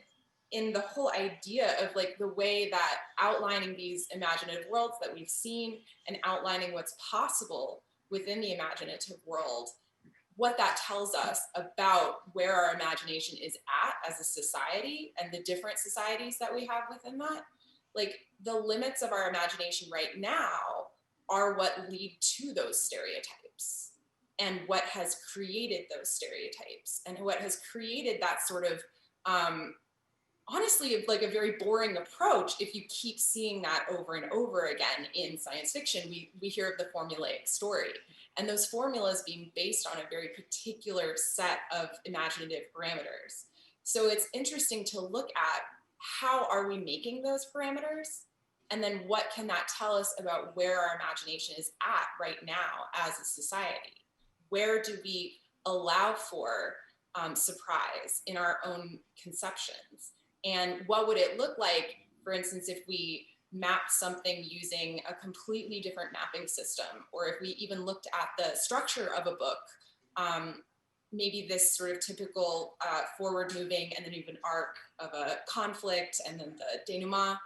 in the whole idea of like the way that outlining these imaginative worlds that we've seen and outlining what's possible within the imaginative world, what that tells us about where our imagination is at as a society and the different societies that we have within that. Like the limits of our imagination right now are what lead to those stereotypes, and what has created those stereotypes, and what has created that sort of, honestly, like a very boring approach. If you keep seeing that over and over again in science fiction, we hear of the formulaic story, and those formulas being based on a very particular set of imaginative parameters. So it's interesting to look at how are we making those parameters, and then what can that tell us about where our imagination is at right now as a society? Where do we allow for surprise in our own conceptions? And what would it look like, for instance, if we mapped something using a completely different mapping system, or if we even looked at the structure of a book, maybe this sort of typical forward moving and then even arc of a conflict and then the denouement.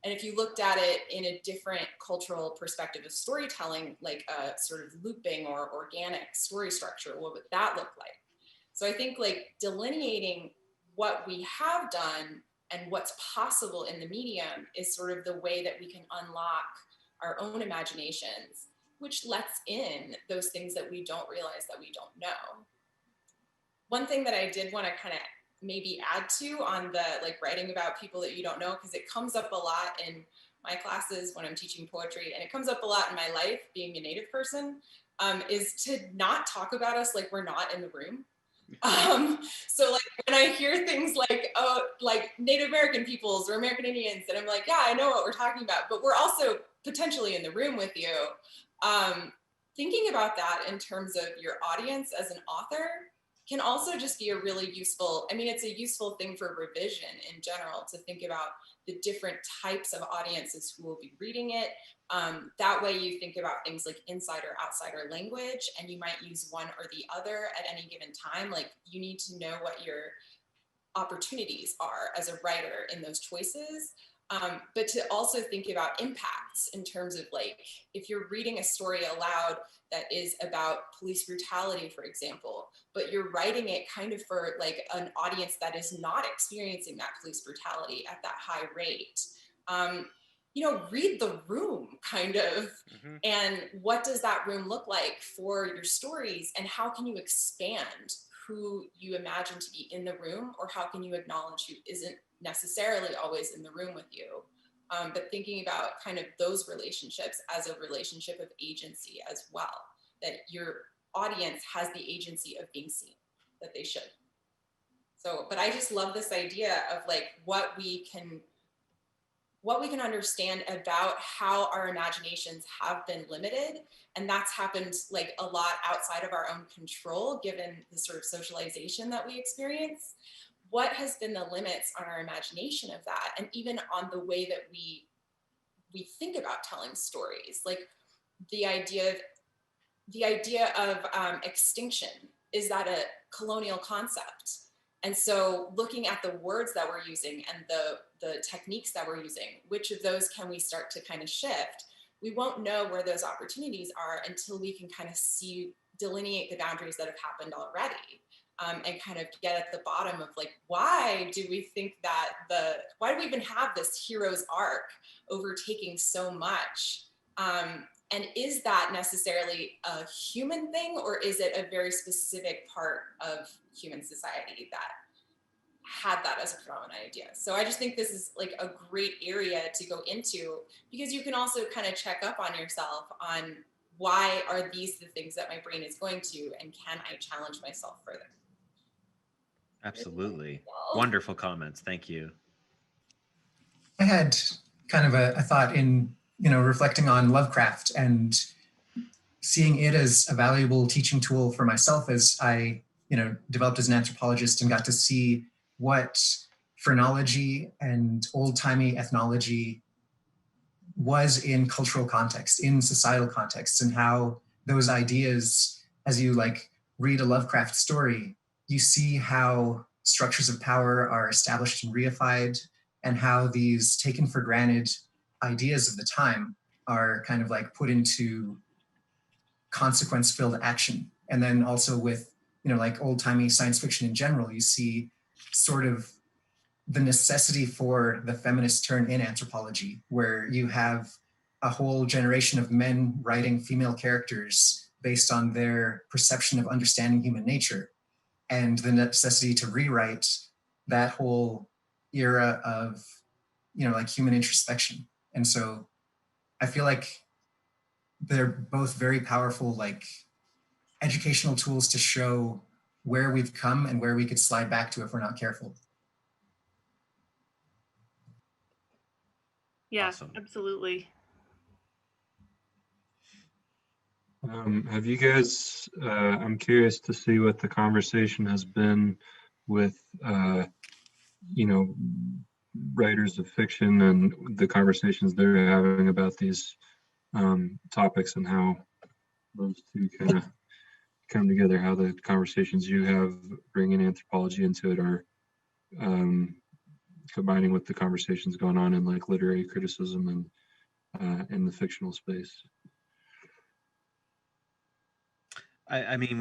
And if you looked at it in a different cultural perspective of storytelling, like a sort of looping or organic story structure, what would that look like? So I think like delineating what we have done and what's possible in the medium is sort of the way that we can unlock our own imaginations, which lets in those things that we don't realize that we don't know. One thing that I did want to kind of maybe add to on the like writing about people that you don't know, because it comes up a lot in my classes when I'm teaching poetry, and it comes up a lot in my life being a Native person, is to not talk about us like we're not in the room. So like when I hear things like, oh, like Native American peoples or American Indians, and I'm like, yeah, I know what we're talking about, but we're also potentially in the room with you. Thinking about that in terms of your audience as an author can also just be a really useful, I mean, it's a useful thing for revision in general to think about the different types of audiences who will be reading it. That way you think about things like inside or outsider language, and you might use one or the other at any given time. Like you need to know what your opportunities are as a writer in those choices. But to also think about impacts in terms of like, if you're reading a story aloud that is about police brutality, for example, but you're writing it kind of for like an audience that is not experiencing that police brutality at that high rate, you know, read the room kind of, and what does that room look like for your stories, and how can you expand who you imagine to be in the room, or how can you acknowledge who isn't necessarily always in the room with you, but thinking about kind of those relationships as a relationship of agency as well, that your audience has the agency of being seen, that they should. So, but I just love this idea of like what we can understand about how our imaginations have been limited. And that's happened like a lot outside of our own control, given the sort of socialization that we experience. What has been the limits on our imagination of that? And even on the way that we think about telling stories, like the idea of extinction, is that a colonial concept? And so looking at the words that we're using and the techniques that we're using, which of those can we start to kind of shift? We won't know where those opportunities are until we can kind of delineate the boundaries that have happened already. and kind of get at the bottom of like, why do we think that why do we even have this hero's arc overtaking so much? And is that necessarily a human thing, or is it a very specific part of human society that had that as a predominant idea? So I just think this is like a great area to go into, because you can also kind of check up on yourself on why are these the things that my brain is going to, and can I challenge myself further? Absolutely. Wonderful comments. Thank you. I had kind of a thought in, reflecting on Lovecraft and seeing it as a valuable teaching tool for myself as I, developed as an anthropologist and got to see what phrenology and old-timey ethnology was in cultural context, in societal contexts, and how those ideas, as you read a Lovecraft story, you see how structures of power are established and reified, and how these taken for granted ideas of the time are kind of put into consequence-filled action. And then also with, old-timey science fiction in general, you see sort of the necessity for the feminist turn in anthropology, where you have a whole generation of men writing female characters based on their perception of understanding human nature, and the necessity to rewrite that whole era of, human introspection. And so I feel like they're both very powerful, educational tools to show where we've come and where we could slide back to if we're not careful. Yeah, Awesome. Absolutely. Have you guys, I'm curious to see what the conversation has been with, writers of fiction and the conversations they're having about these topics, and how those two kind of come together, how the conversations you have bringing anthropology into it are combining with the conversations going on in literary criticism and in the fictional space. I mean,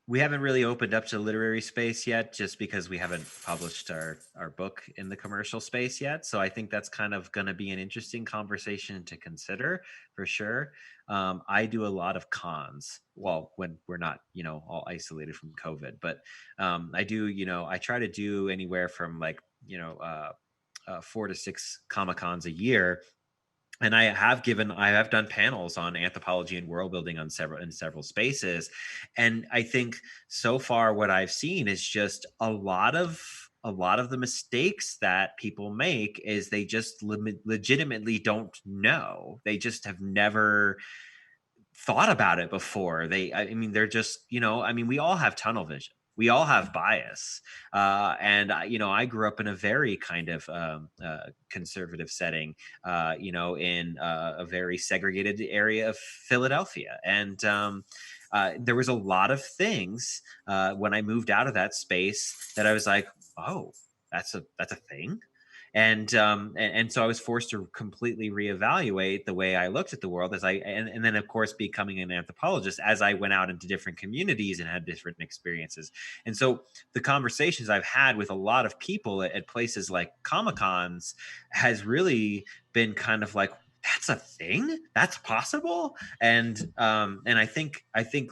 we haven't really opened up to literary space yet, just because we haven't published our book in the commercial space yet. So I think that's kind of going to be an interesting conversation to consider for sure. I do a lot of cons, well, when we're not, all isolated from COVID, but I try to do anywhere from 4 to 6 Comic-Cons a year. And I have done panels on anthropology and world building in several spaces. And I think so far what I've seen is just a lot of the mistakes that people make is they just legitimately don't know. They just have never thought about it before. They're just, we all have tunnel vision. We all have bias. And I grew up in a very kind of conservative setting, in a very segregated area of Philadelphia. And there was a lot of things when I moved out of that space that I was like, oh, that's a thing. And so I was forced to completely reevaluate the way I looked at the world and then of course becoming an anthropologist as I went out into different communities and had different experiences. And so the conversations I've had with a lot of people at places like Comic-Cons has really been kind of like, that's a thing, that's possible. And I think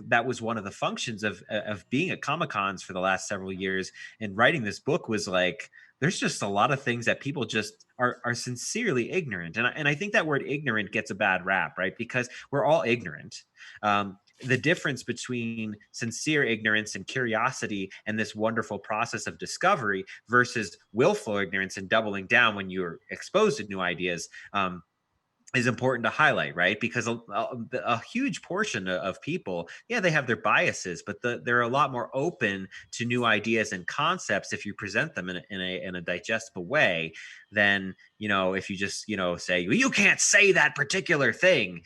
that was one of the functions of being at Comic-Cons for the last several years and writing this book was like, there's just a lot of things that people just are sincerely ignorant. And I think that word ignorant gets a bad rap, right? Because we're all ignorant. The difference between sincere ignorance and curiosity and this wonderful process of discovery versus willful ignorance and doubling down when you're exposed to new ideas is important to highlight, right? Because a huge portion of people, they have their biases, but they're a lot more open to new ideas and concepts if you present them in a digestible way than, if you just, say, well, you can't say that particular thing.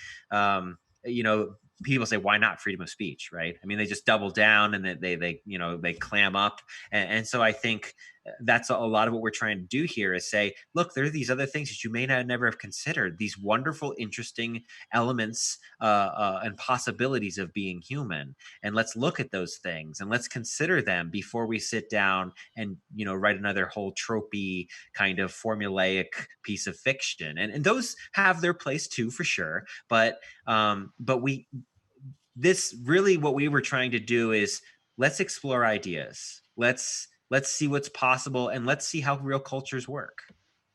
People say, why not freedom of speech, right? I mean, they just double down and they clam up. And so I think that's a lot of what we're trying to do here, is say, look, there are these other things that you may not never have considered, these wonderful, interesting elements and possibilities of being human. And let's look at those things and let's consider them before we sit down and, write another whole tropey kind of formulaic piece of fiction. And those have their place too, for sure. But this really, what we were trying to do is, let's explore ideas. Let's see what's possible, and let's see how real cultures work.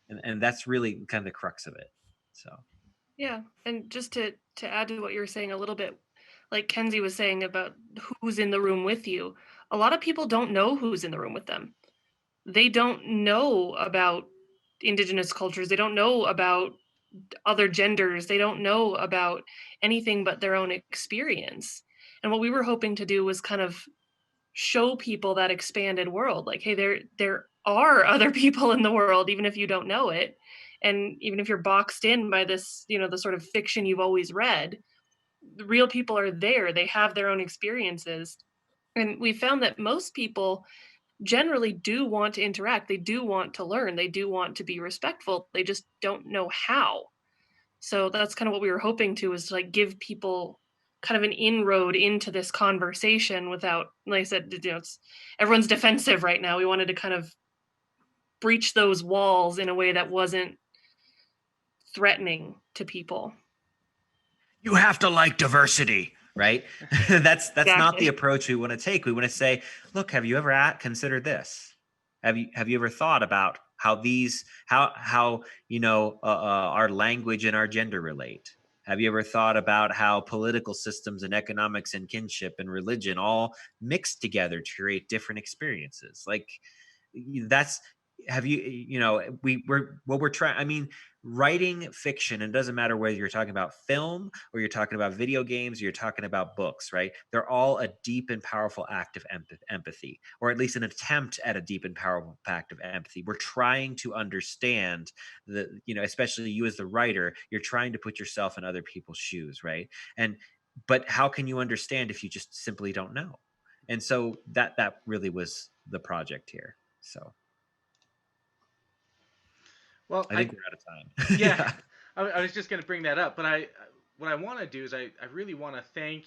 And that's really kind of the crux of it. So yeah, and just to add to what you were saying a little bit, like Kenzie was saying about who's in the room with you, a lot of people don't know who's in the room with them. They don't know about Indigenous cultures. They don't know about other genders. They don't know about anything but their own experience. And what we were hoping to do was kind of show people that expanded world, like, hey, there are other people in the world, even if you don't know it. And even if you're boxed in by this, the sort of fiction you've always read, the real people are there. They have their own experiences. And we found that most people generally do want to interact. They do want to learn. They do want to be respectful. They just don't know how. So that's kind of what we were hoping to, is to like give people kind of an inroad into this conversation without, like I said, everyone's defensive right now. We wanted to kind of breach those walls in a way that wasn't threatening to people. You have to like diversity, right? That's not Exactly. the approach we want to take. We want to say, look, have you ever considered this? Have you ever thought about how our language and our gender relate? Have you ever thought about how political systems and economics and kinship and religion all mix together to create different experiences? Like, that's, have you, we're trying, I mean, writing fiction, and it doesn't matter whether you're talking about film or you're talking about video games or you're talking about books, right? They're all a deep and powerful act of empathy, or at least an attempt at a deep and powerful act of empathy. We're trying to understand especially you as the writer, you're trying to put yourself in other people's shoes, right? But how can you understand if you just simply don't know? And so that really was the project here. So Well, I think we're out of time. yeah, I was just going to bring that up, but what I want to do is I really want to thank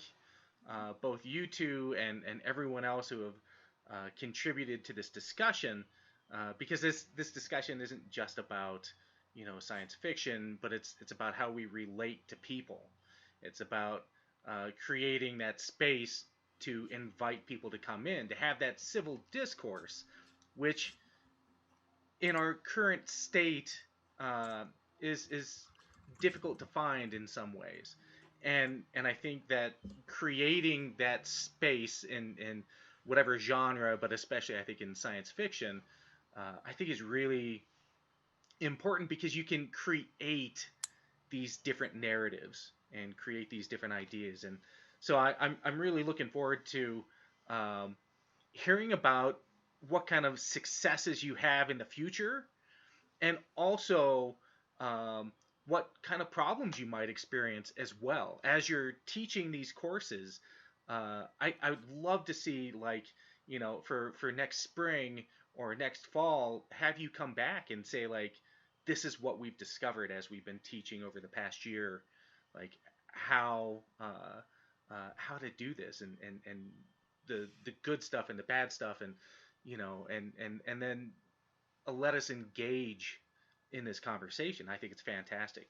both you two and everyone else who have contributed to this discussion, because this discussion isn't just about science fiction, but it's about how we relate to people. It's about creating that space to invite people to come in, to have that civil discourse, which in our current state uh, is difficult to find in some ways, and I think that creating that space in whatever genre, but especially I think in science fiction, I think is really important, because you can create these different narratives and create these different ideas. And so I'm really looking forward to um, hearing about what kind of successes you have in the future, and also what kind of problems you might experience as well as you're teaching these courses. I would love to see, like, for next spring or next fall, have you come back and say, like, this is what we've discovered as we've been teaching over the past year, like how to do this, and the good stuff and the bad stuff, and and then let us engage in this conversation. I think it's fantastic.